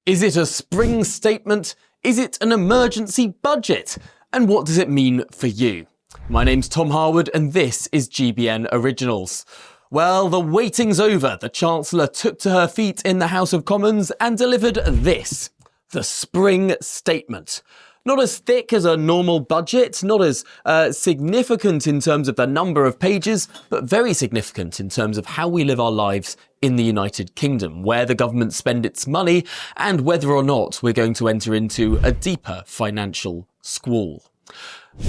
Is it a spring statement? Is it an emergency budget? And what does it mean for you? My name's Tom Harwood and this is GBN Originals. Well, the waiting's over. The Chancellor took to her feet in the House of Commons and delivered this, the spring statement. Not as thick as a normal budget, not as significant in terms of the number of pages, but very significant in terms of how we live our lives in the United Kingdom, where the government spend its money, and whether or not we're going to enter into a deeper financial squall.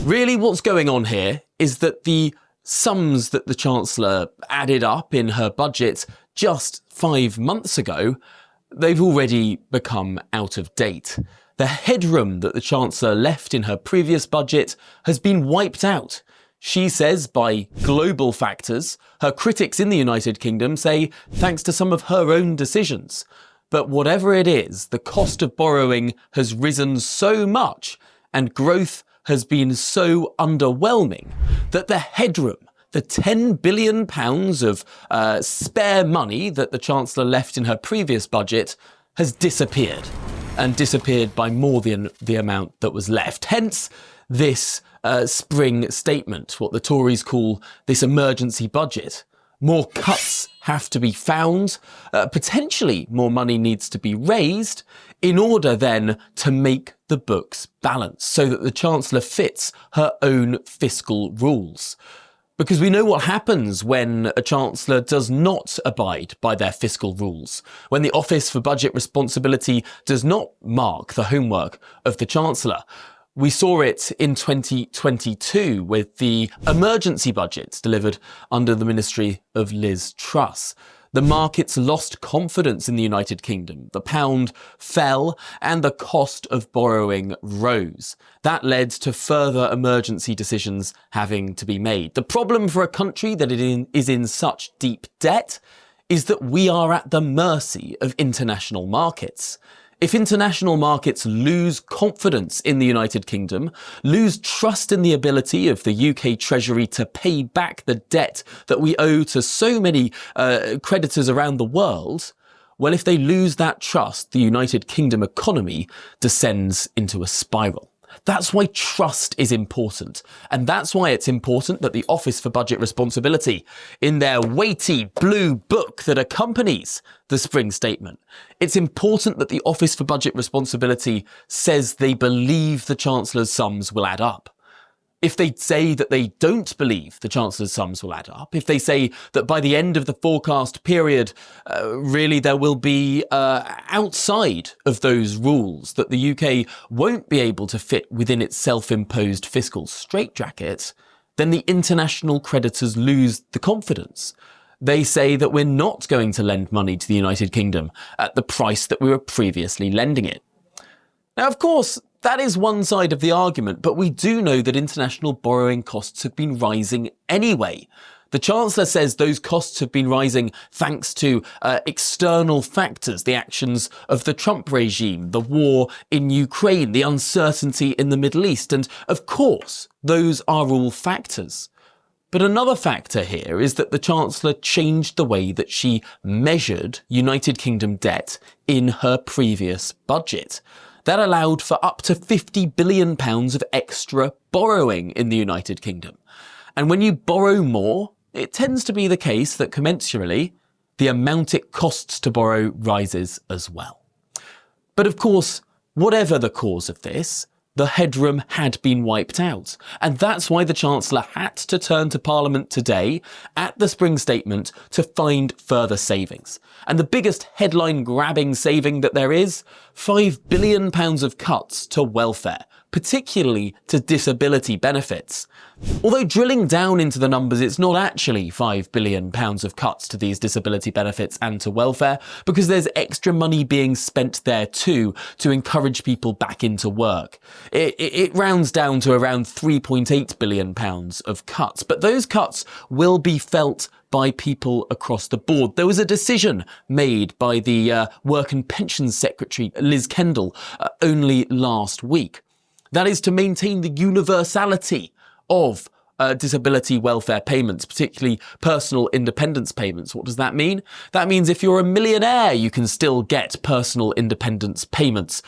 Really, what's going on here is that the sums that the Chancellor added up in her budget just 5 months ago, they've already become out of date. The headroom that the Chancellor left in her previous budget has been wiped out. She says by global factors. Her critics in the United Kingdom say thanks to some of her own decisions. But whatever it is, the cost of borrowing has risen so much and growth has been so underwhelming that the headroom, the £10 billion of spare money that the Chancellor left in her previous budget has disappeared. And disappeared by more than the amount that was left. Hence this spring statement, what the Tories call this emergency budget. More cuts have to be found, potentially more money needs to be raised in order then to make the books balance so that the Chancellor fits her own fiscal rules. Because we know what happens when a Chancellor does not abide by their fiscal rules, when the Office for Budget Responsibility does not mark the homework of the Chancellor. We saw it in 2022 with the emergency budgets delivered under the ministry of Liz Truss. The markets lost confidence in the United Kingdom. The pound fell and the cost of borrowing rose. That led to further emergency decisions having to be made. The problem for a country that is in such deep debt is that we are at the mercy of international markets. If international markets lose confidence in the United Kingdom, lose trust in the ability of the UK Treasury to pay back the debt that we owe to so many creditors around the world, well, if they lose that trust, the United Kingdom economy descends into a spiral. That's why trust is important. And that's why it's important that the Office for Budget Responsibility, in their weighty blue book that accompanies the spring statement, it's important that the Office for Budget Responsibility says they believe the Chancellor's sums will add up. If they say that they don't believe the Chancellor's sums will add up, if they say that by the end of the forecast period, really there will be outside of those rules, that the UK won't be able to fit within its self-imposed fiscal straitjacket, then the international creditors lose the confidence. They say that we're not going to lend money to the United Kingdom at the price that we were previously lending it. Now, of course, that is one side of the argument, but we do know that international borrowing costs have been rising anyway. The Chancellor says those costs have been rising thanks to external factors, the actions of the Trump regime, the war in Ukraine, the uncertainty in the Middle East, and of course, those are all factors. But another factor here is that the Chancellor changed the way that she measured United Kingdom debt in her previous budget. That allowed for up to £50 billion of extra borrowing in the United Kingdom. And when you borrow more, it tends to be the case that commensurately, the amount it costs to borrow rises as well. But of course, whatever the cause of this, the headroom had been wiped out. And that's why the Chancellor had to turn to Parliament today at the spring statement to find further savings. And the biggest headline-grabbing saving that there is, £5 billion of cuts to welfare, particularly to disability benefits. Although drilling down into the numbers, it's not actually £5 billion of cuts to these disability benefits and to welfare, because there's extra money being spent there too to encourage people back into work. It rounds down to around £3.8 billion of cuts, but those cuts will be felt by people across the board. There was a decision made by the Work and Pensions Secretary, Liz Kendall, only last week. That is to maintain the universality of disability welfare payments, particularly personal independence payments. What does that mean? That means if you're a millionaire, you can still get personal independence payments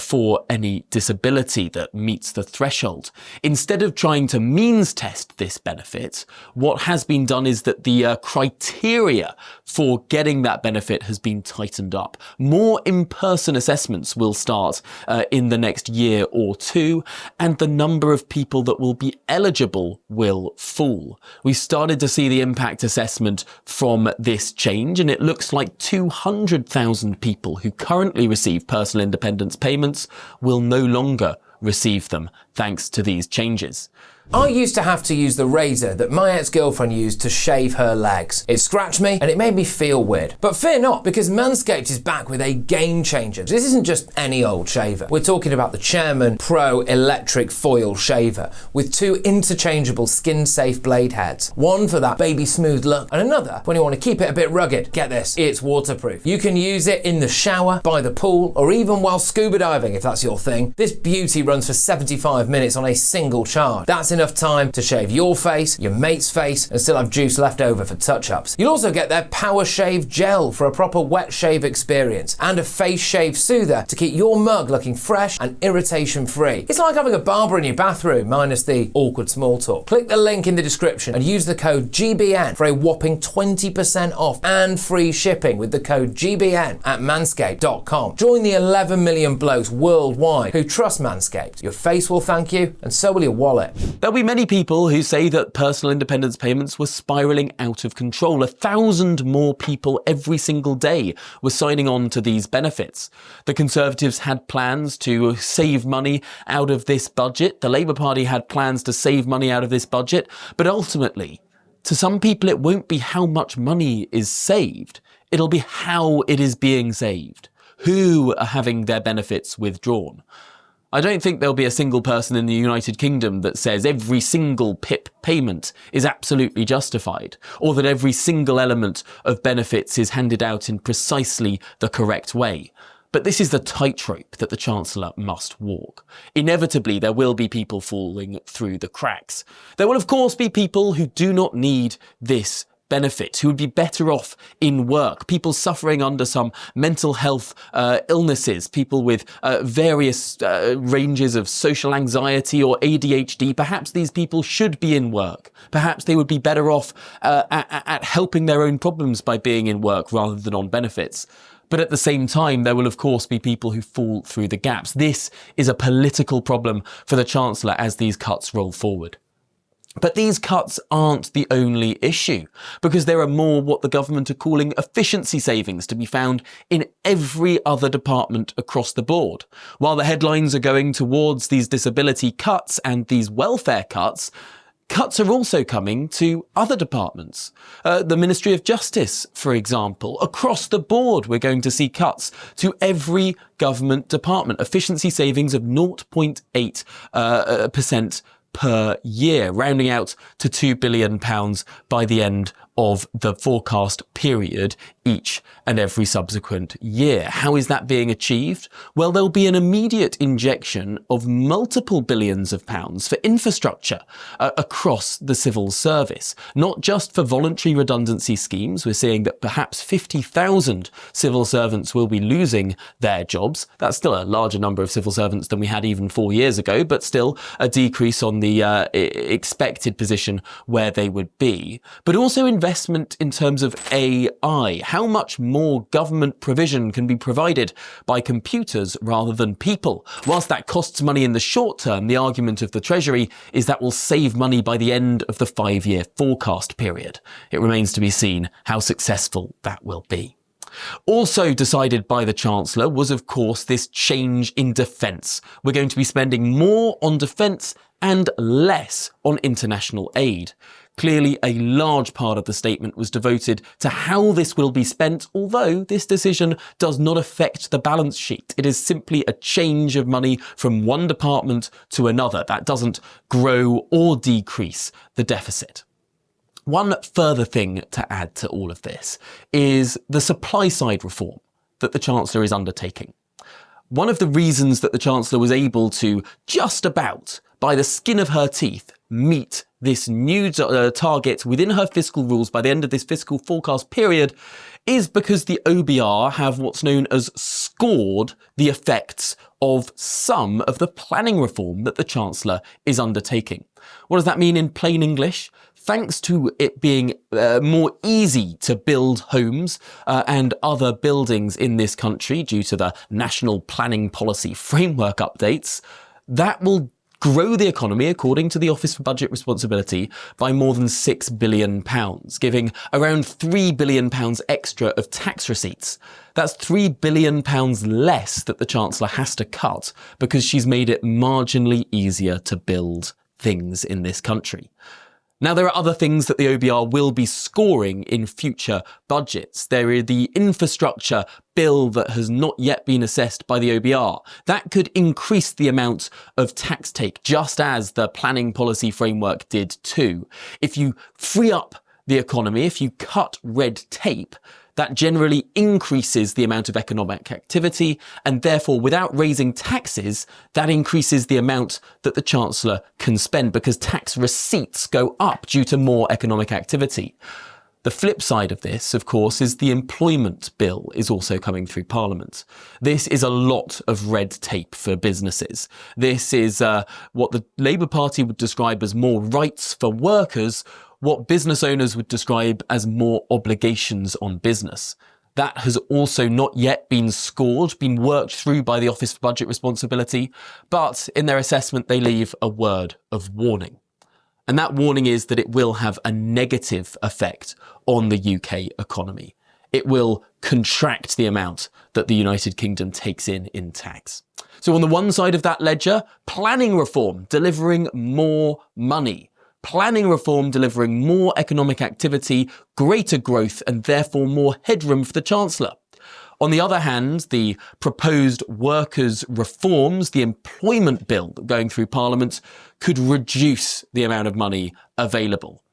for any disability that meets the threshold. Instead of trying to means test this benefit, what has been done is that the criteria for getting that benefit has been tightened up. More in-person assessments will start in the next year or two, and the number of people that will be eligible will fall. We started to see the impact assessment from this change, and it looks like 200,000 people who currently receive personal independence payments will no longer receive them thanks to these changes. I used to have to use the razor that my ex-girlfriend used to shave her legs. It scratched me and it made me feel weird. But fear not, because Manscaped is back with a game changer. This isn't just any old shaver. We're talking about the Chairman Pro Electric Foil Shaver with 2 interchangeable skin-safe blade heads. One for that baby smooth look and another when you want to keep it a bit rugged. Get this, it's waterproof. You can use it in the shower, by the pool, or even while scuba diving if that's your thing. This beauty runs for 75 minutes on a single charge. That's enough time to shave your face, your mate's face, and still have juice left over for touch-ups. You'll also get their Power Shave Gel for a proper wet shave experience, and a face shave soother to keep your mug looking fresh and irritation-free. It's like having a barber in your bathroom, minus the awkward small talk. Click the link in the description and use the code GBN for a whopping 20% off and free shipping with the code GBN at manscaped.com. Join the 11 million blokes worldwide who trust Manscaped. Your face will thank you, and so will your wallet. There'll be many people who say that personal independence payments were spiralling out of control. 1,000 more people every single day were signing on to these benefits. The Conservatives had plans to save money out of this budget. The Labour Party had plans to save money out of this budget. But ultimately, to some people, it won't be how much money is saved. It'll be how it is being saved. Who are having their benefits withdrawn? I don't think there'll be a single person in the United Kingdom that says every single PIP payment is absolutely justified, or that every single element of benefits is handed out in precisely the correct way. But this is the tightrope that the Chancellor must walk. Inevitably, there will be people falling through the cracks. There will, of course, be people who do not need this benefit, who would be better off in work, people suffering under some mental health illnesses, people with various ranges of social anxiety or ADHD. Perhaps these people should be in work. Perhaps they would be better off at helping their own problems by being in work rather than on benefits. But at the same time, there will of course be people who fall through the gaps. This is a political problem for the Chancellor as these cuts roll forward. But these cuts aren't the only issue, because there are more what the government are calling efficiency savings to be found in every other department across the board. While the headlines are going towards these disability cuts and these welfare cuts, cuts are also coming to other departments. The Ministry of Justice, for example. Across the board, we're going to see cuts to every government department. Efficiency savings of 0.8% per year, rounding out to £2 billion by the end of the forecast period each and every subsequent year. How is that being achieved? Well, there'll be an immediate injection of multiple billions of pounds for infrastructure across the civil service, not just for voluntary redundancy schemes. We're seeing that perhaps 50,000 civil servants will be losing their jobs. That's still a larger number of civil servants than we had even 4 years ago, but still a decrease on the expected position where they would be. But also investment in terms of AI. How much more government provision can be provided by computers rather than people? Whilst that costs money in the short term, the argument of the Treasury is that will save money by the end of the 5-year forecast period. It remains to be seen how successful that will be. Also decided by the Chancellor was, of course, this change in defence. We're going to be spending more on defence and less on international aid. Clearly, a large part of the statement was devoted to how this will be spent, although this decision does not affect the balance sheet. It is simply a change of money from one department to another. That doesn't grow or decrease the deficit. One further thing to add to all of this is the supply side reform that the Chancellor is undertaking. One of the reasons that the Chancellor was able to just about, by the skin of her teeth, meet this new target within her fiscal rules by the end of this fiscal forecast period is because the OBR have what's known as scored the effects of some of the planning reform that the Chancellor is undertaking. What does that mean in plain English? Thanks to it being more easy to build homes and other buildings in this country due to the National Planning Policy Framework updates, that will grow the economy, according to the Office for Budget Responsibility, by more than £6 billion, giving around £3 billion extra of tax receipts. That's £3 billion less that the Chancellor has to cut because she's made it marginally easier to build things in this country. Now, there are other things that the OBR will be scoring in future budgets. There is the infrastructure bill that has not yet been assessed by the OBR. That could increase the amount of tax take, just as the planning policy framework did too. If you free up the economy, if you cut red tape, that generally increases the amount of economic activity, and therefore, without raising taxes, that increases the amount that the Chancellor can spend because tax receipts go up due to more economic activity. The flip side of this, of course, is the employment bill is also coming through Parliament. This is a lot of red tape for businesses. This is what the Labour Party would describe as more rights for workers, what business owners would describe as more obligations on business. That has also not yet been scored, been worked through by the Office for Budget Responsibility, but in their assessment they leave a word of warning. And that warning is that it will have a negative effect on the UK economy. It will contract the amount that the United Kingdom takes in tax. So on the one side of that ledger, planning reform, delivering more money. Planning reform delivering more economic activity, greater growth, and therefore more headroom for the Chancellor. On the other hand, the proposed workers' reforms, the employment bill going through Parliament, could reduce the amount of money available.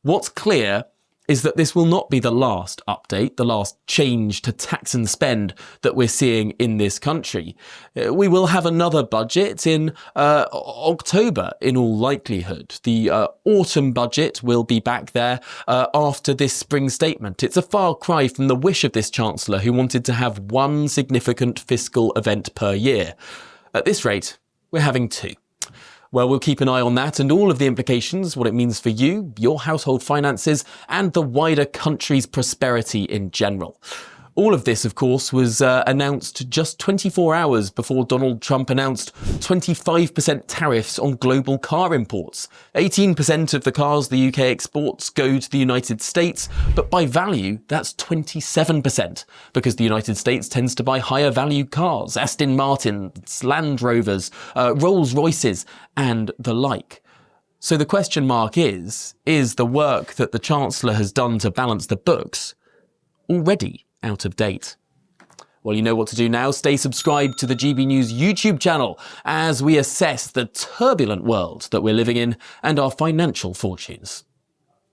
What's clear is that this will not be the last update, the last change to tax and spend that we're seeing in this country. We will have another budget in October, in all likelihood. The autumn budget will be back there after this spring statement. It's a far cry from the wish of this Chancellor, who wanted to have one significant fiscal event per year. At this rate, we're having two. Well, we'll keep an eye on that and all of the implications, what it means for you, your household finances, and the wider country's prosperity in general. All of this, of course, was announced just 24 hours before Donald Trump announced 25% tariffs on global car imports. 18% of the cars the UK exports go to the United States, but by value, that's 27%, because the United States tends to buy higher value cars, Aston Martins, Land Rovers, Rolls Royces, and the like. So the question mark is the work that the Chancellor has done to balance the books already out of date? Well, you know what to do now. Stay subscribed to the GB News YouTube channel as we assess the turbulent world that we're living in and our financial fortunes.